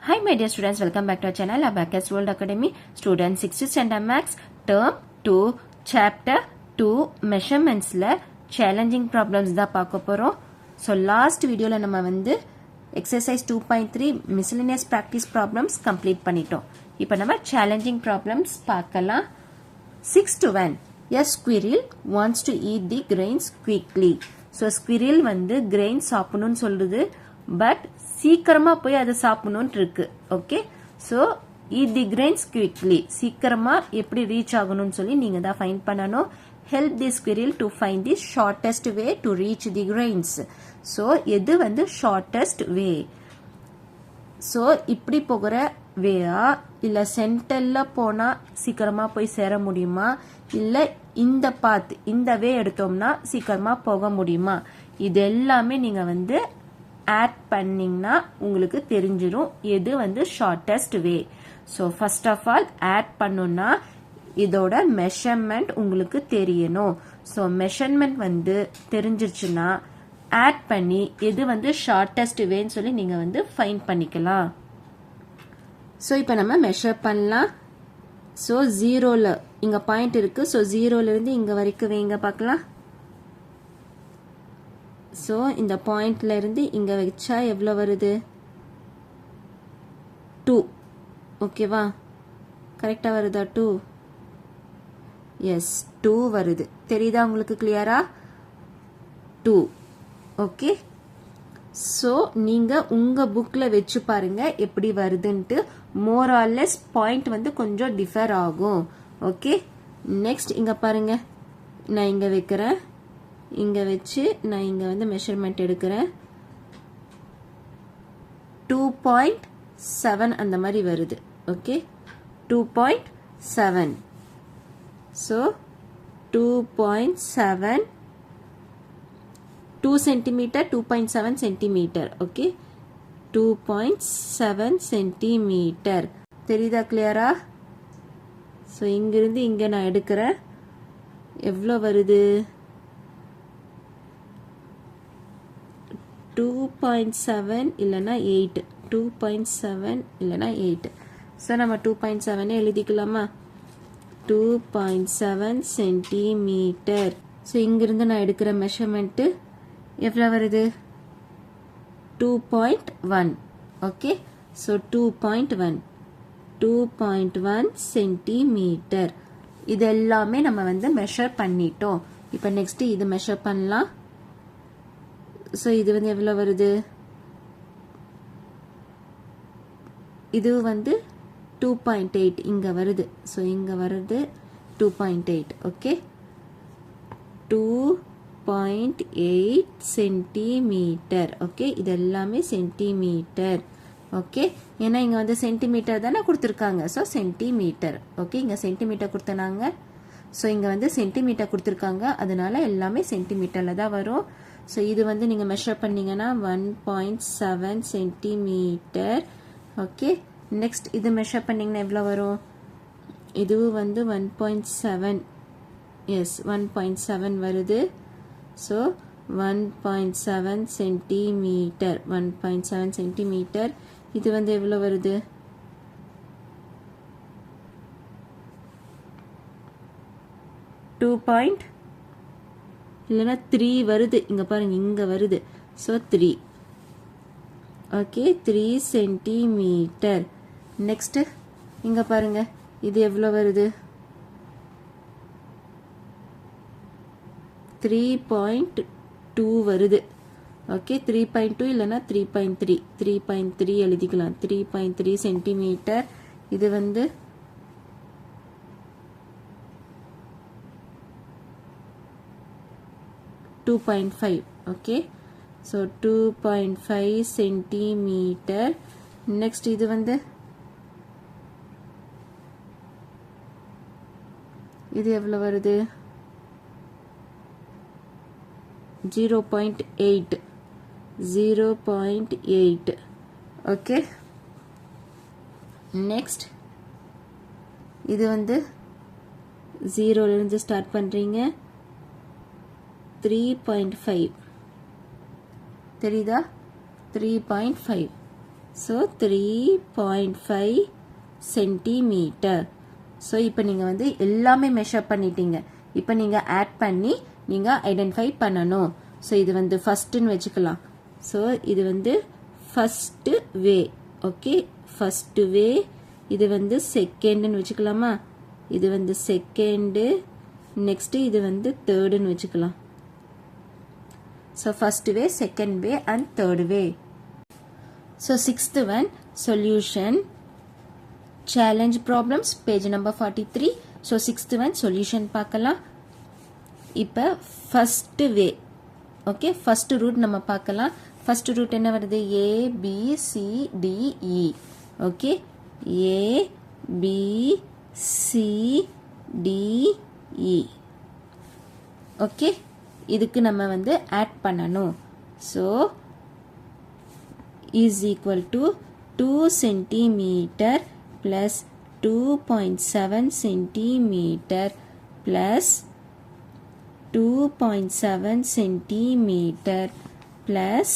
Hi my dear students, welcome back to our channel Abacus World Academy. Students 6th standard maths term 2 chapter 2 measurementsல challenging problems தான் பார்க்க போறோம். So last videoல நம்ம வந்து exercise 2.3 miscellaneous practice problems complete பண்ணிட்டோம். இப்போ நம்ம challenging problems பார்க்கலாம். 6 to 1 A squirrel wants to eat the grains quickly. So squirrel வந்து grains சாப்பிடணும்னு சொல்லுது, but சீக்கிரமா போய் அதை சாப்பிடணும்னு இருக்கு. Okay, so eat the grains quickly. சீக்கிரமா எப்படி ரீச் ஆகணும்னு சொல்லி நீங்க தான் ஃபைண்ட் பண்ணணும். help the squirrel to find the shortest way to reach the grains. So எது வந்து shortest way? ஸோ இப்படி போகிற வேயா இல்ல சென்டர்ல போனா சீக்கிரமா போய் சேர முடியுமா, இல்ல இந்த பாத் இந்த வே எடுத்தோம்னா சீக்கிரமா போக முடியுமா? இது எல்லாமே நீங்க வந்து ஆட் பண்ணீங்கன்னா உங்களுக்கு தெரிஞ்சிடும் எது வந்து shortest way. So first of all add பண்ணணும்னா இதோட மெஷர்மெண்ட் உங்களுக்கு தெரியணும். ஸோ மெஷர்மெண்ட் வந்து தெரிஞ்சிருச்சுன்னா ஆட் பண்ணி எது வந்து ஷார்ட்டஸ்ட் வேன்னு சொல்லி நீங்க வந்து ஃபைண்ட் பண்ணிக்கலாம். ஸோ இப்போ நம்ம மெஷர் பண்ணலாம். ஸோ ஜீரோல இங்க பாயிண்ட் இருக்கு. ஸோ ஜீரோல இருந்து இங்க வரைக்கும் வைங்க பார்க்கலாம். ஸோ இந்த பாயிண்ட்ல இருந்து இங்க வச்சா எவ்வளவு வருது? 2. ஓகேவா? கரெக்டா வருதா? 2. எஸ், 2 வருது. தெரியுதா உங்களுக்கு கிளியரா? 2. ஓகே, ஸோ நீங்க உங்க புக்ல வச்சு பாருங்க எப்படி வருதுன்ட்டு. மோர் ஆர் லெஸ் பாயிண்ட் வந்து கொஞ்சம் டிஃபர் ஆகும். ஓகே, நெக்ஸ்ட் இங்க பாருங்க, நான் இங்க வைக்கிறேன். இங்க வச்சு நான் இங்க வந்து மெஷர்மெண்ட் எடுக்கிறேன். 2.7 அந்த மாதிரி வருது. Okay, 2.7. So 2.7 2 centimetre 2.7 centimetre. Okay, 2.7 centimetre. தெரியுதா கிளியரா? ஸோ இங்கிருந்து இங்க நான் எடுக்கிறேன். எவ்வளோ வருது? 2.7 இல்லைன்னா 8. 2.7 இல்லைன்னா 8. ஸோ நம்ம 2.7 எழுதிக்கலாமா? 2.7 சென்டிமீட்டர். ஸோ இங்கிருந்து நான் எடுக்கிற மெஷர்மெண்ட் எவ்வளோ வருது? 2.1. Okay, so 2.1 centimetre. இது எல்லாமே நம்ம வந்து மெஷர் பண்ணிட்டோம். இப்போ நெக்ஸ்ட் இது மெஷர் பண்ணலாம். ஸோ இது வந்து எவ்வளோ வருது? இது வந்து 2.8 இங்க வருது. ஸோ இங்க வருது 2.8. Okay, 2.8 centimetre. ஓகே, இது எல்லாமே சென்டிமீட்டர். ஓகே, ஏன்னா இங்க வந்து சென்டிமீட்டர் தானே கொடுத்துருக்காங்க. So centimetre. ஓகே, இங்க சென்டிமீட்டர் கொடுத்தனாங்க. ஸோ இங்க வந்து சென்டிமீட்டர் கொடுத்துருக்காங்க, அதனால எல்லாமே சென்டிமீட்டர்ல தான் வரும். ஸோ இது வந்து நீங்க மெஷர் பண்ணீங்கன்னா 1.7 சென்டிமீட்டர். ஓகே, நெக்ஸ்ட் இது மெஷர் பண்ணீங்கன்னா எவ்வளோ வரும்? இதுவும் வந்து 1.7. எஸ், 1.7 வருது. So 1.7 centimetre. 1.7 சென்டிமீட்டர். இது வந்து எவ்வளோ வருது? 2. இல்லைன்னா 3 வருது. இங்க பாருங்க, இங்க வருது. ஸோ 3. Okay, 3 centimetre. நெக்ஸ்ட் இங்க பாருங்க, இது எவ்வளோ வருது? 3.2 வருது. ஓகே, 3.2 இல்லைன்னா 3.3. 3.3 எழுதிக்கலாம். 3.3 சென்டிமீட்டர். இது வந்து 2.5. Okay, so 2.5 centimetre. நெக்ஸ்ட் இது வந்து இது எவ்வளோ வருது? 0.8. 0.8. ஓகே, நெக்ஸ்ட் இது வந்து 0ல இருந்து ஸ்டார்ட் பண்றீங்க. 3.5. தெரியுதா? 3.5. So 3.5 centimetre. ஸோ இப்போ நீங்கள் வந்து எல்லாமே மெஷர் பண்ணிட்டீங்க. இப்போ நீங்கள் ஆட் பண்ணி நீங்கள் ஐடென்டிஃபை பண்ணணும். ஸோ இது வந்து ஃபஸ்ட்டுன்னு வச்சுக்கலாம். ஸோ இது வந்து ஃபஸ்ட்டு வே. ஓகே, ஃபஸ்ட்டு வே. இது வந்து செகண்டுன்னு வச்சுக்கலாமா? இது வந்து செகண்டு. நெக்ஸ்ட்டு இது வந்து தேர்டுன்னு வச்சுக்கலாம். So first way, second way and third way. So sixth one, solution challenge problems, page number 43. So sixth one solution பார்க்கலாம். இப்போ ஃபஸ்ட்டு வே. ஓகே, ஃபஸ்ட்டு ரூட் நம்ம பார்க்கலாம். ஃபஸ்ட்டு ரூட் என்ன வருது? ஏ பி சி டி இ. Okay, ஏ B C D இ. Okay, இதுக்கு நம்ம வந்து add பண்ணணும். So is equal to 2 centimetre plus 2.7 centimeter plus 2.7 centimeter plus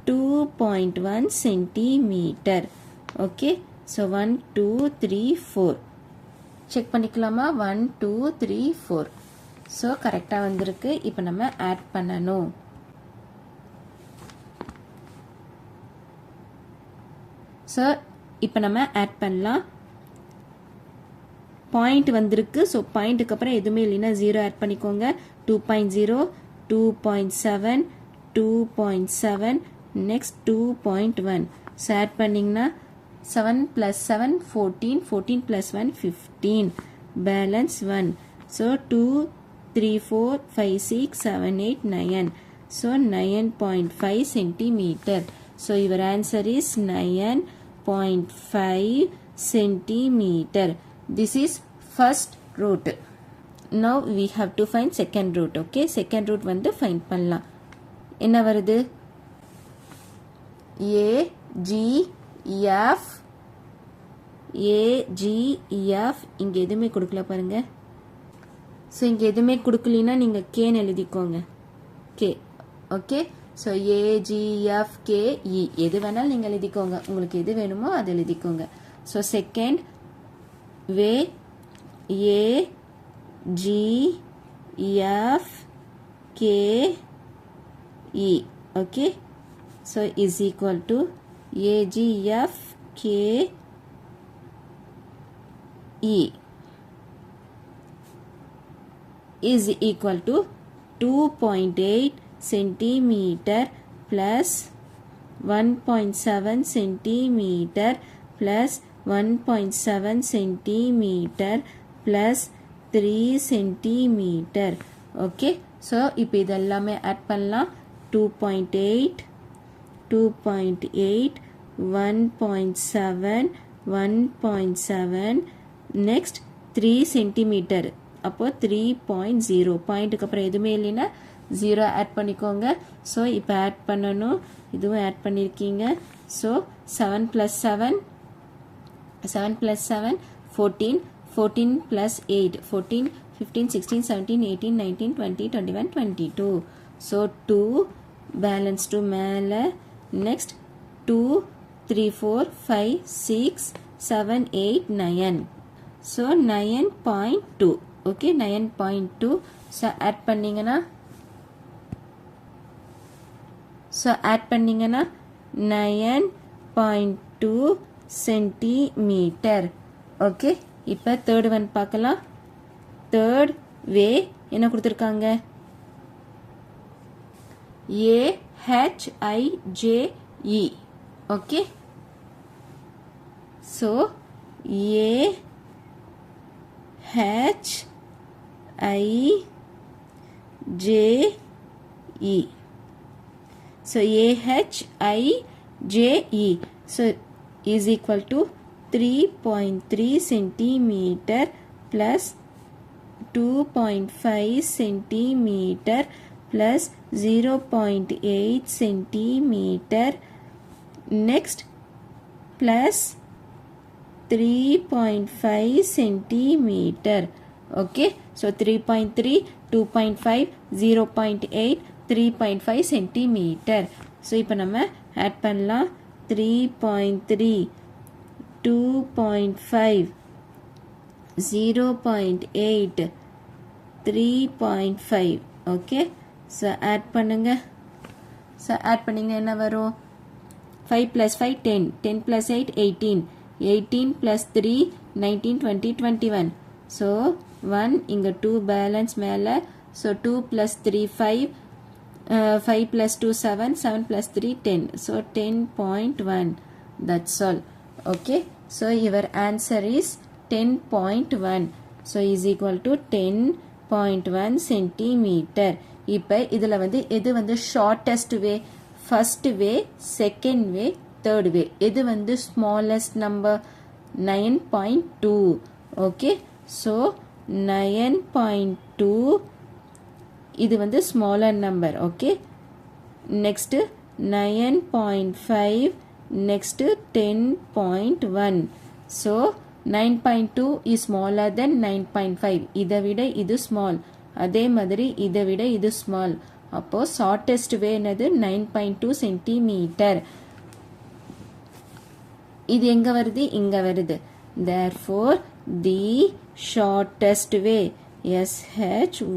2.1 centimeter. Okay, so 1 2 3 4 check பண்ணிக்கலாமா? 1 2 3 4. ஸோ கரெக்டாக வந்திருக்கு. இப்போ நம்ம ஆட் பண்ணணும். ஸோ இப்போ நம்ம ஆட் பண்ணலாம். பாயிண்ட் வந்திருக்கு. ஸோ பாயிண்ட்டுக்கு அப்புறம் எதுவுமே இல்லைன்னா 0 ஆட் பண்ணிக்கோங்க. 2.0 2.7 2.7 நெக்ஸ்ட் 2.1. ஸோ ஆட் பண்ணிங்கன்னா 7 + 7 14 14 + 1 15 balance 1. So 2 3 4 5 6 7 8 9. So 9.5 centimeter. So your answer is 9.5 centimeter. This is first root. Now we have to find second root. Okay, second root வந்து find பண்ணலாம். என்ன வருது? A G F A G F. இங்க எதுவுமே கொடுக்கல பாருங்க. So இங்கே எதுவுமே கொடுக்கலினா நீங்கள் கேன்னு எழுதிக்கோங்க. கே. ஓகே, ஸோ ஏஜிஎஃப்கேஇ எது வேணாலும் நீங்கள் எழுதிக்கோங்க. உங்களுக்கு எது வேணுமோ அது எழுதிக்கோங்க. ஸோ செகண்ட் வே ஏஜிஎஃப்கேஇ. Okay, so is equal to ஏஜிஎஃப்கேஇ is equal to 2.8 centimeter plus 1.7 centimeter plus 1.7 centimeter plus 3 centimeter. Okay, so இப்போ இதெல்லாமே ஆட் பண்ணலாம். 2.8 2.8 1.7 1.7 next 3 centimeter. அப்போ 3.0. பாயிண்ட்டுக்கு அப்புறம் எதுவுமே இல்லைன்னா 0 ஆட் பண்ணிக்கோங்க. ஸோ இப்போ ஆட் பண்ணணும். இதுவும் ஆட் பண்ணியிருக்கீங்க. ஸோ 7 + 7 7 + 7 14 14 + 8 14 15 16 17 18 19 20 21 22. ஸோ 2 பேலன்ஸ் 2 மேலே. Next 2 3 4 5 6 7 8 9. So 9.2. Okay, 9.2. So add பண்ணிங்கன்னா 9.2 சென்டிமீட்டர். ஓகே, இப்போ தேர்ட் ஒன் பார்க்கலாம். தேர்ட் வே என்ன கொடுத்துருக்காங்க? AHIJE. Okay, so AHIJE. So AHIJE. So is equal to 3.3 centimeter plus 2.5 centimeter plus 0.8 centimeter. Next plus 3.5 centimeter. Okay, so 3.3 2.5 0.8 3.5 centimeter. So இப்போ நம்ம add பண்ணலாம் 3.3 2.5 0.8 3.5 okay so add பண்ணுங்க so add பண்ணிங்க என்ன வரும் 5 plus 5 10 10 plus 8 18 18 plus 3 19 20 21 so 1 இங்க 2 balance மேல so 2 plus 3 5 5 plus 2 7 7 plus 3 10 so 10.1 that's all okay so your answer is 10.1 so is equal to 10.1 centimeter இப்ப இதுல வந்து எது வந்து shortest way first way second way third way எது வந்து smallest number 9.2 okay so 9.2 இது வந்து smaller number okay next 9.5 next 10.1 so 9.2 is smaller than 9.5 இதை விட இது small அதே மாதிரி இதை விட இது small அப்போ shortest way என்னது 9.2 centimeter இது எங்க வருது இங்க வருது therefore the shortest way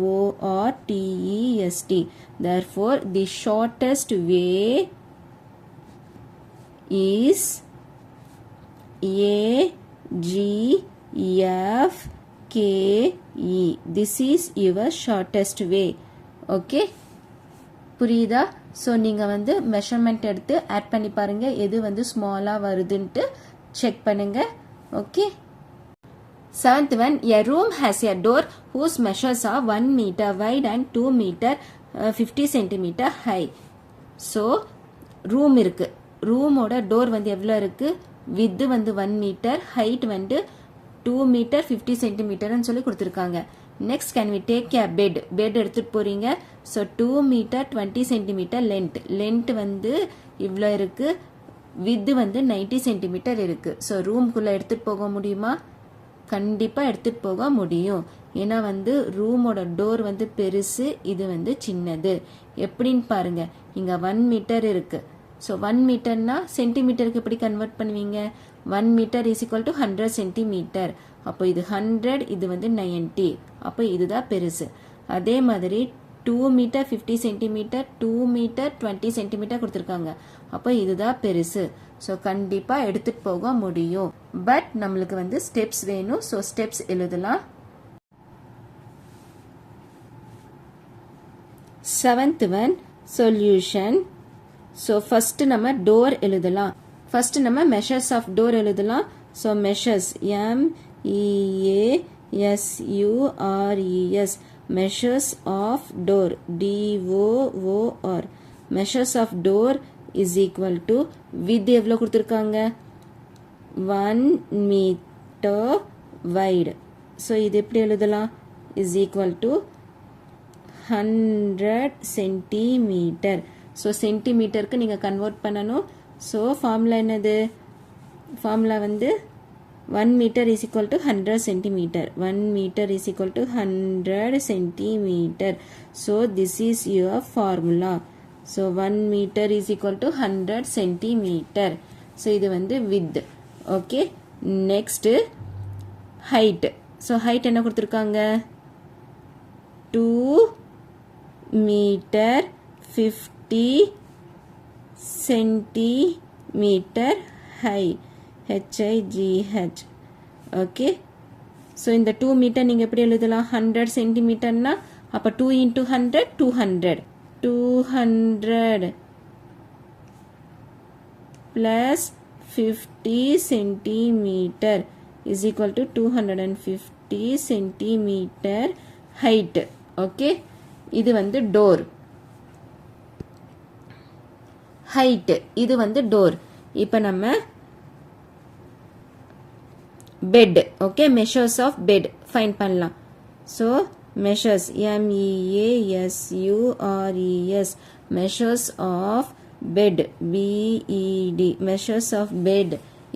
shortest therefore the shortest way is AGFKE this is your shortest way okay புரியுதா ஸோ நீங்கள் வந்து மெஷர்மெண்ட் எடுத்து ஆட் பண்ணி பாருங்க எது வந்து ஸ்மாலாக வருதுன்ட்டு செக் பண்ணுங்க okay seventh one a room has a door whose measures are 1 meter wide and 2 meter 50 centimeter high so room இருக்கு ரூமோட டோர் வந்து எவ்வளோ இருக்கு வித் வந்து 1 meter ஹைட் வந்து 2 meter 50 centimeterன்னு சொல்லி கொடுத்துருக்காங்க next can we take a bed எடுத்துட்டு போறீங்க so 2 meter 20 centimeter length வந்து இவ்ளோ இருக்கு width வந்து 90 centimeter இருக்கு so ரூம்குள்ள எடுத்துட்டு போக முடியுமா கண்டிப்பா எடுத்துட்டு போக முடியும் ஏன்னா வந்து ரூமோட டோர் வந்து பெருசு இது வந்து சின்னது எப்படின்னு பாருங்க இங்க 1 meter இருக்கு so 1 meterனா சென்டிமீட்டருக்கு எப்படி கன்வர்ட் பண்ணுவீங்க 1 meter is equal to 100 centimeter அப்போ இது 100 இது வந்து 90 அப்போ இதுதான் பெருசு அதே மாதிரி 2 meter 50 centimeter 2 meter 20 centimeter கொடுத்திருக்காங்க அப்போ இதுதான் பெருசு ஸோ கண்டிப்பா எடுத்துட்டு போக முடியும் பட் நம்மளுக்கு வந்து ஸ்டெப்ஸ் வேணும் ஸோ ஸ்டெப்ஸ் எழுதலாம் seventh one solution so first நம்ம டோர் எழுதலாம் ஃபர்ஸ்ட் நம்ம மெஷர்ஸ் ஆஃப் டோர் எழுதலாம் so measures MEASURES measures of door DOOR measures of door is equal to width எவ்வளோ கொடுத்துருக்காங்க 1 meter wide so இது எப்படி எழுதலாம் is equal to 100 centimeter so சென்டிமீட்டருக்கு நீங்கள் கன்வெர்ட் பண்ணணும் so ஃபார்முலா என்னது ஃபார்முலா வந்து 1 meter is equal to 100 centimeter 1 meter is equal to 100 centimeter so this is your formula so 1 meter is equal to 100 centimeter so இது வந்து width okay next height so height என்ன கொடுத்திருக்காங்க 2 meter 50 centimeter high HIGH okay so இந்த 2 meter நீங்க எப்படி எழுதலாம் 100 centimeter னா அப்ப 2 into 100 200 plus 50 centimeter is equal to 250 centimeter height okay இது வந்து door height இது வந்து door இப்ப நம்ம bed okay measures of bed find பண்ணலாம் so measures MEASURES measures of bed BED measures of bed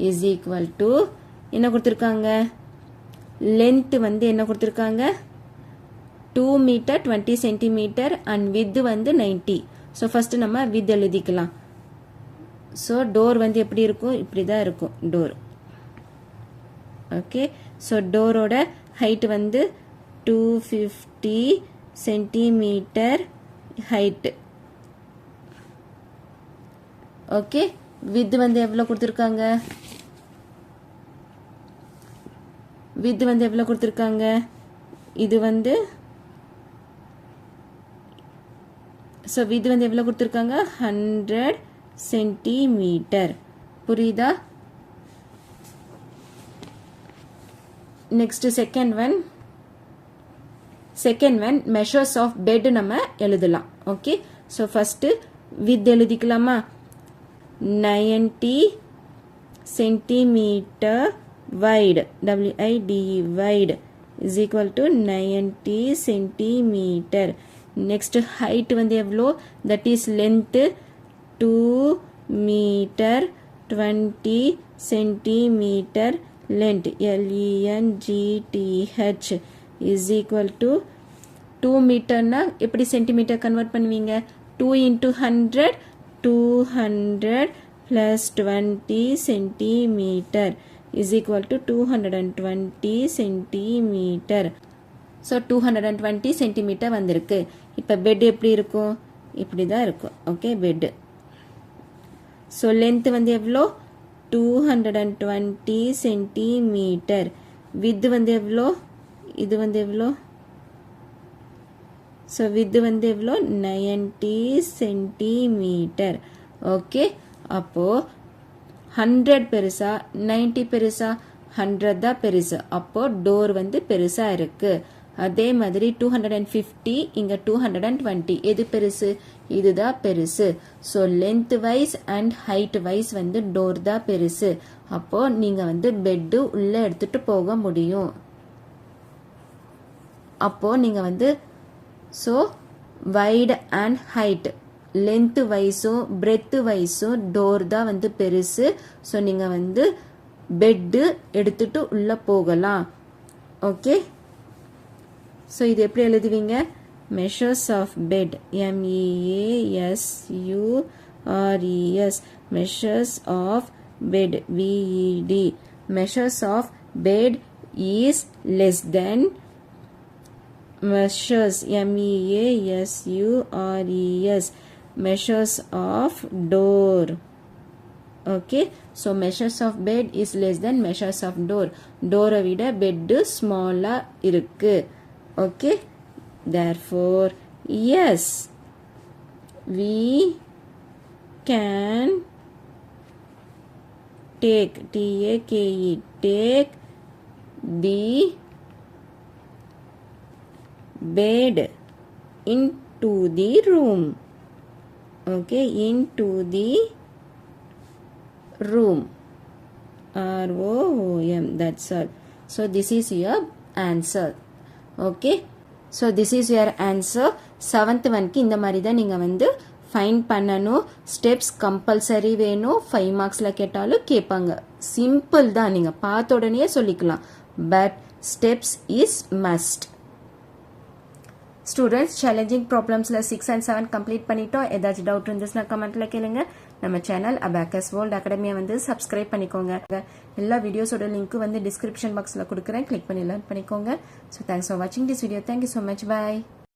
is equal to என்ன கொடுத்திருக்காங்க length வந்து என்ன கொடுத்திருக்காங்க 2 meter 20 centimeter and width வந்து 90 so first நம்ம width எழுதிக்கலாம் ஸோ டோர் வந்து எப்படி இருக்கும், இப்படி தான் இருக்கும் டோர். ஓகே, ஸோ டோரோட ஹைட் வந்து 250 சென்டிமீட்டர் ஹைட்டு. ஓகே, வித் வந்து எவ்வளோ கொடுத்துருக்காங்க, வித் வந்து எவ்வளோ கொடுத்துருக்காங்க, இது வந்து ஸோ வித் வந்து எவ்வளோ கொடுத்துருக்காங்க 100 சென்டிமீட்டர். புரியுதா? Next second one measures of bed நம்ம எழுதலாம். ஓகே, ஸோ ஃபர்ஸ்ட் வித் எழுதிக்கலாமா, 90 centimetre wide, WIDE wide is equal to 90 centimeter. Next height வந்து எவ்வளோ, that is length 2 meter 20 centimeter length, LENGTH is equal to 2 மீட்டர்னா எப்படி centimetre convert பண்ணுவீங்க, 2 into 100 200 plus 20 centimeter is equal to 220 centimeter. So 220 centimetre வந்திருக்கு. இப்போ bed எப்படி இருக்கும், இப்படி தான் இருக்கும். Okay, bed. ஸோ லென்த் வந்து எவ்வளோ 220 சென்டிமீட்டர். வித் வந்து எவ்வளோ, இது வந்து எவ்வளோ, ஸோ வித் வந்து எவ்வளோ 90 சென்டிமீட்டர். ஓகே, அப்போது 100 பெருசா 90 பெருசா, 100 தான் பெருசு. அப்போ டோர் வந்து பெருசா இருக்கு. அதே மாதிரி 250 இங்க 220 எது பெருசு, இதுதான் பெருசு. So length wise and height wise வந்து டோர் தான் பெருசு. அப்போ நீங்க வந்து பெட்டு உள்ள எடுத்துட்டு போக முடியும். அப்போ நீங்க வந்து so wide and height length வைஸும் பிரெத் வைஸும் டோர் தான் வந்து பெருசு. ஸோ நீங்க வந்து பெட்டு எடுத்துட்டு உள்ள போகலாம். ஓகே, ஸோ இது எப்படி எழுதுவீங்க, measures of bed, MEASURES, measures of bed, VED, measures of bed is less than measures, MEASURES, measures of door. Okay, so measures of bed is less than measures of door. Door விட bed small இருக்கு. Okay, therefore yes, we can take, TAKE, take the bed into the room. Okay, into the room, ROOM, that's all. So this is your answer. Okay, so this is your answer. 7th ஒன்க்கு இந்த மாதிரி தான் நீங்க வந்து fine பண்ணணும். Steps compulsory வேணும். 5 மார்க்ஸ்ல கேட்டாலும் கேட்பாங்க. Simple தான், நீங்க பார்த்த உடனே சொல்லிக்கலாம். But steps is must. Students, challenging ப்ராப்ளம்ஸ்ல 6 and 7 கம்ப்ளீட் பண்ணிட்டோம். ஏதாச்சும் டவுட் இருந்துச்சுன்னா கமெண்ட்ல கேளுங்க. நம்ம சேனல் அபாக்கஸ் வேர்ல்ட் அகாடமியை வந்து சப்ஸ்கிரைப் பண்ணிக்கோங்க. எல்லா வீடியோஸோட லிங்க் வந்து டிஸ்கிரிப்ஷன் பாக்ஸ்ல கொடுக்குறேன், கிளிக் பண்ணி லேர்ன் பண்ணிக்கோங்க. ஸோ தேங்க்ஸ் ஃபார் வாட்சிங் this video. Thank you so much. Bye.